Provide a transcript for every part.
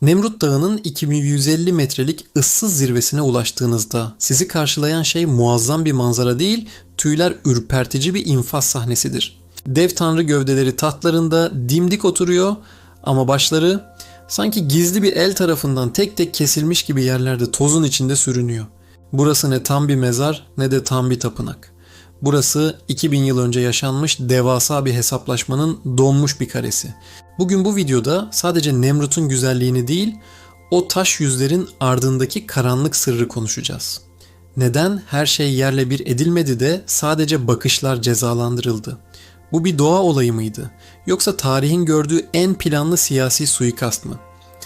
Nemrut Dağı'nın 2150 metrelik ıssız zirvesine ulaştığınızda sizi karşılayan şey muazzam bir manzara değil, tüyler ürpertici bir infaz sahnesidir. Dev tanrı gövdeleri tahtlarında dimdik oturuyor ama başları sanki gizli bir el tarafından tek tek kesilmiş gibi yerlerde tozun içinde sürünüyor. Burası ne tam bir mezar ne de tam bir tapınak. Burası 2000 yıl önce yaşanmış devasa bir hesaplaşmanın donmuş bir karesi. Bugün bu videoda sadece Nemrut'un güzelliğini değil, o taş yüzlerin ardındaki karanlık sırrı konuşacağız. Neden her şey yerle bir edilmedi de sadece bakışlar cezalandırıldı? Bu bir doğa olayı mıydı? Yoksa tarihin gördüğü en planlı siyasi suikast mı?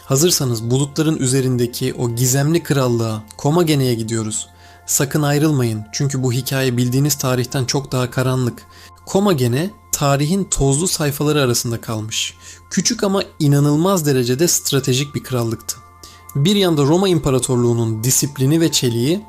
Hazırsanız bulutların üzerindeki o gizemli krallığa, Komagene'ye gidiyoruz. Sakın ayrılmayın çünkü bu hikaye bildiğiniz tarihten çok daha karanlık. Komagene tarihin tozlu sayfaları arasında kalmış. Küçük ama inanılmaz derecede stratejik bir krallıktı. Bir yanda Roma İmparatorluğu'nun disiplini ve çeliği,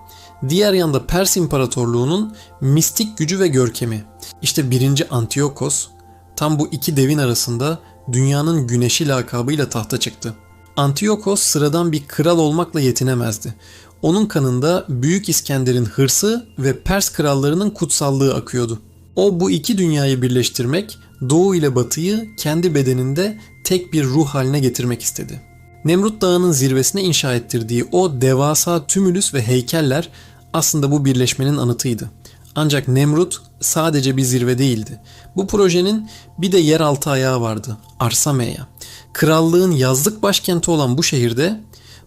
diğer yanda Pers İmparatorluğu'nun mistik gücü ve görkemi. İşte 1. Antiochos tam bu iki devin arasında dünyanın güneşi lakabıyla tahta çıktı. Antiochos sıradan bir kral olmakla yetinemezdi. Onun kanında Büyük İskender'in hırsı ve Pers krallarının kutsallığı akıyordu. O bu iki dünyayı birleştirmek, Doğu ile Batı'yı kendi bedeninde tek bir ruh haline getirmek istedi. Nemrut Dağı'nın zirvesine inşa ettirdiği o devasa tümülüs ve heykeller aslında bu birleşmenin anıtıydı. Ancak Nemrut sadece bir zirve değildi. Bu projenin bir de yeraltı ayağı vardı, Arsameya. Krallığın yazlık başkenti olan bu şehirde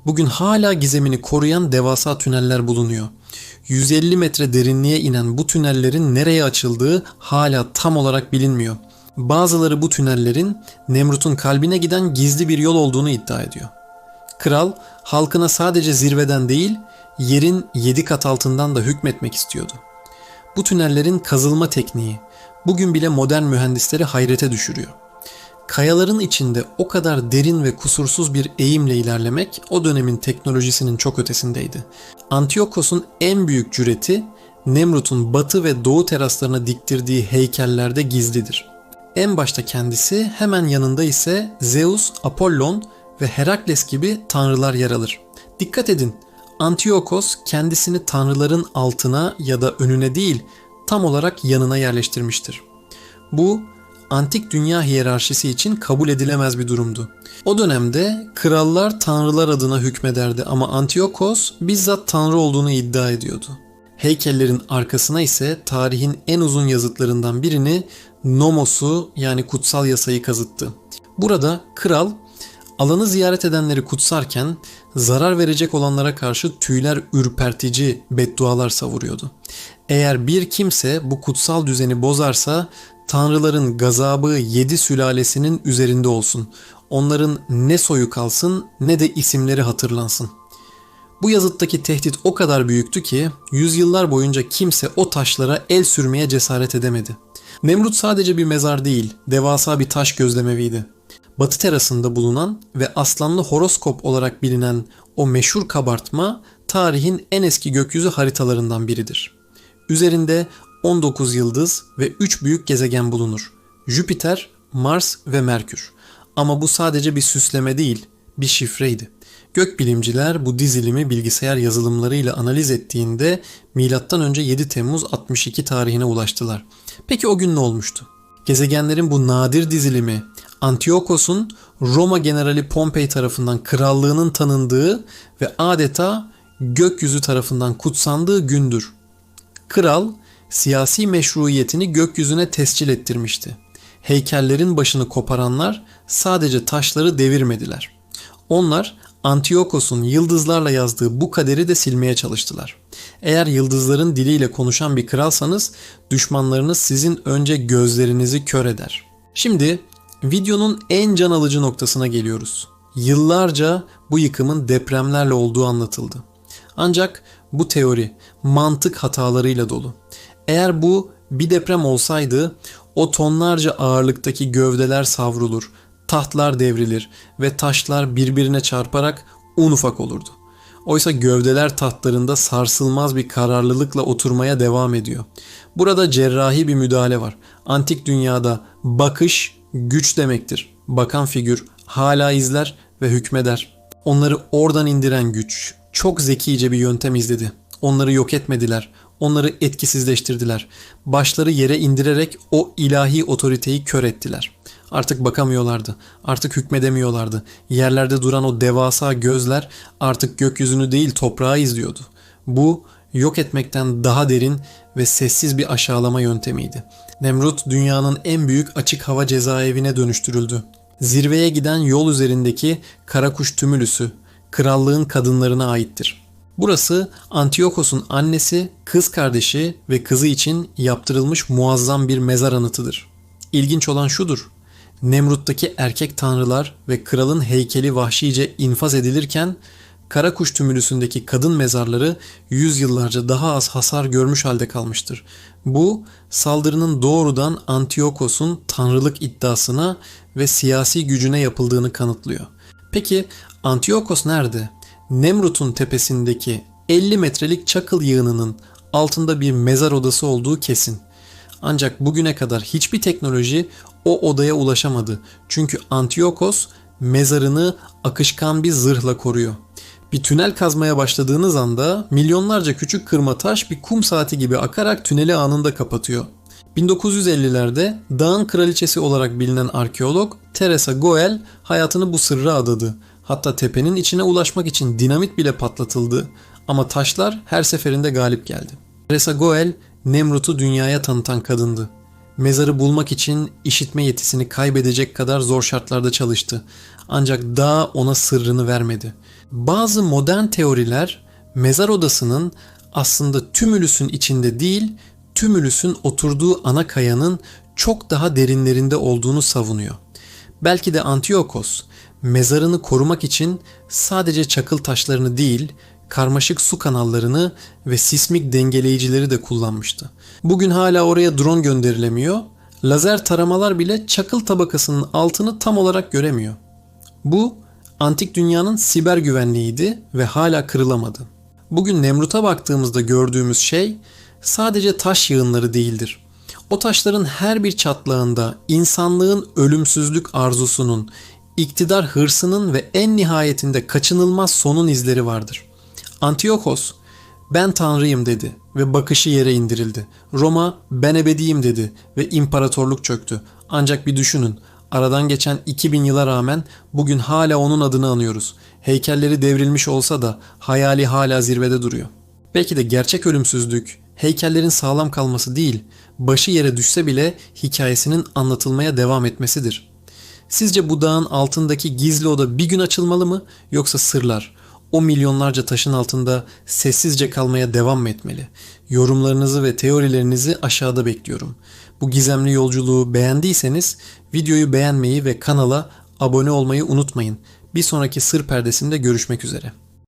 bugün hala gizemini koruyan devasa tüneller bulunuyor. 150 metre derinliğe inen bu tünellerin nereye açıldığı hala tam olarak bilinmiyor. Bazıları bu tünellerin Nemrut'un kalbine giden gizli bir yol olduğunu iddia ediyor. Kral halkına sadece zirveden değil, yerin 7 kat altından da hükmetmek istiyordu. Bu tünellerin kazılma tekniği bugün bile modern mühendisleri hayrete düşürüyor. Kayaların içinde o kadar derin ve kusursuz bir eğimle ilerlemek o dönemin teknolojisinin çok ötesindeydi. Antiochos'un en büyük cüreti Nemrut'un batı ve doğu teraslarına diktirdiği heykellerde gizlidir. En başta kendisi, hemen yanında ise Zeus, Apollon ve Herakles gibi tanrılar yer alır. Dikkat edin, Antiochos kendisini tanrıların altına ya da önüne değil, tam olarak yanına yerleştirmiştir. Bu antik dünya hiyerarşisi için kabul edilemez bir durumdu. O dönemde krallar tanrılar adına hükmederdi ama Antiochos bizzat tanrı olduğunu iddia ediyordu. Heykellerin arkasına ise tarihin en uzun yazıtlarından birini, Nomos'u yani kutsal yasayı kazıttı. Burada kral alanı ziyaret edenleri kutsarken zarar verecek olanlara karşı tüyler ürpertici beddualar savuruyordu. Eğer bir kimse bu kutsal düzeni bozarsa tanrıların gazabı 7 sülalesinin üzerinde olsun. Onların ne soyu kalsın ne de isimleri hatırlansın. Bu yazıttaki tehdit o kadar büyüktü ki yüzyıllar boyunca kimse o taşlara el sürmeye cesaret edemedi. Nemrut sadece bir mezar değil, devasa bir taş gözlemeviydi. Batı terasında bulunan ve aslanlı horoskop olarak bilinen o meşhur kabartma tarihin en eski gökyüzü haritalarından biridir. Üzerinde 19 yıldız ve 3 büyük gezegen bulunur. Jüpiter, Mars ve Merkür. Ama bu sadece bir süsleme değil, bir şifreydi. Gökbilimciler bu dizilimi bilgisayar yazılımlarıyla analiz ettiğinde M.Ö. 7 Temmuz 62 tarihine ulaştılar. Peki o gün ne olmuştu? Gezegenlerin bu nadir dizilimi Antiochos'un Roma generali Pompei tarafından krallığının tanındığı ve adeta gökyüzü tarafından kutsandığı gündür. Kral siyasi meşruiyetini gökyüzüne tescil ettirmişti. Heykellerin başını koparanlar sadece taşları devirmediler. Onlar Antiochos'un yıldızlarla yazdığı bu kaderi de silmeye çalıştılar. Eğer yıldızların diliyle konuşan bir kralsanız düşmanlarınız sizin önce gözlerinizi kör eder. Şimdi videonun en can alıcı noktasına geliyoruz. Yıllarca bu yıkımın depremlerle olduğu anlatıldı. Ancak bu teori mantık hatalarıyla dolu. Eğer bu bir deprem olsaydı o tonlarca ağırlıktaki gövdeler savrulur, tahtlar devrilir ve taşlar birbirine çarparak un ufak olurdu. Oysa gövdeler tahtlarında sarsılmaz bir kararlılıkla oturmaya devam ediyor. Burada cerrahi bir müdahale var. Antik dünyada bakış güç demektir. Bakan figür hala izler ve hükmeder. Onları oradan indiren güç çok zekice bir yöntem izledi. Onları yok etmediler. Onları etkisizleştirdiler. Başları yere indirerek o ilahi otoriteyi kör ettiler. Artık bakamıyorlardı. Artık hükmedemiyorlardı. Yerlerde duran o devasa gözler artık gökyüzünü değil toprağı izliyordu. Bu yok etmekten daha derin ve sessiz bir aşağılama yöntemiydi. Nemrut dünyanın en büyük açık hava cezaevine dönüştürüldü. Zirveye giden yol üzerindeki Karakuş Tümülüsü, krallığın kadınlarına aittir. Burası Antiyokos'un annesi, kız kardeşi ve kızı için yaptırılmış muazzam bir mezar anıtıdır. İlginç olan şudur: Nemrut'taki erkek tanrılar ve kralın heykeli vahşice infaz edilirken Karakuş Tümülüsü'ndeki kadın mezarları yüzyıllarca daha az hasar görmüş halde kalmıştır. Bu saldırının doğrudan Antiyokos'un tanrılık iddiasına ve siyasi gücüne yapıldığını kanıtlıyor. Peki Antiyokos nerede? Nemrut'un tepesindeki 50 metrelik çakıl yığınının altında bir mezar odası olduğu kesin. Ancak bugüne kadar hiçbir teknoloji o odaya ulaşamadı. Çünkü Antiyokos mezarını akışkan bir zırhla koruyor. Bir tünel kazmaya başladığınız anda milyonlarca küçük kırma taş bir kum saati gibi akarak tüneli anında kapatıyor. 1950'lerde dağın kraliçesi olarak bilinen arkeolog Teresa Goel hayatını bu sırra adadı. Hatta tepenin içine ulaşmak için dinamit bile patlatıldı ama taşlar her seferinde galip geldi. Teresa Goel, Nemrut'u dünyaya tanıtan kadındı. Mezarı bulmak için işitme yetisini kaybedecek kadar zor şartlarda çalıştı. Ancak dağ ona sırrını vermedi. Bazı modern teoriler mezar odasının aslında tümülüsün içinde değil, tümülüsün oturduğu ana kayanın çok daha derinlerinde olduğunu savunuyor. Belki de Antiyokos mezarını korumak için sadece çakıl taşlarını değil, karmaşık su kanallarını ve sismik dengeleyicileri de kullanmıştı. Bugün hala oraya drone gönderilemiyor, lazer taramalar bile çakıl tabakasının altını tam olarak göremiyor. Bu antik dünyanın siber güvenliğiydi ve hala kırılamadı. Bugün Nemrut'a baktığımızda gördüğümüz şey sadece taş yığınları değildir. O taşların her bir çatlağında insanlığın ölümsüzlük arzusunun, iktidar hırsının ve en nihayetinde kaçınılmaz sonun izleri vardır. Antiyokos, "Ben tanrıyım" dedi ve bakışı yere indirildi. Roma, "Ben ebediyim" dedi ve imparatorluk çöktü. Ancak bir düşünün, aradan geçen 2000 yıla rağmen bugün hala onun adını anıyoruz. Heykelleri devrilmiş olsa da hayali hala zirvede duruyor. Belki de gerçek ölümsüzlük, heykellerin sağlam kalması değil, başı yere düşse bile hikayesinin anlatılmaya devam etmesidir. Sizce bu dağın altındaki gizli oda bir gün açılmalı mı, yoksa sırlar o milyonlarca taşın altında sessizce kalmaya devam mı etmeli? Yorumlarınızı ve teorilerinizi aşağıda bekliyorum. Bu gizemli yolculuğu beğendiyseniz videoyu beğenmeyi ve kanala abone olmayı unutmayın. Bir sonraki Sır Perdesi'nde görüşmek üzere.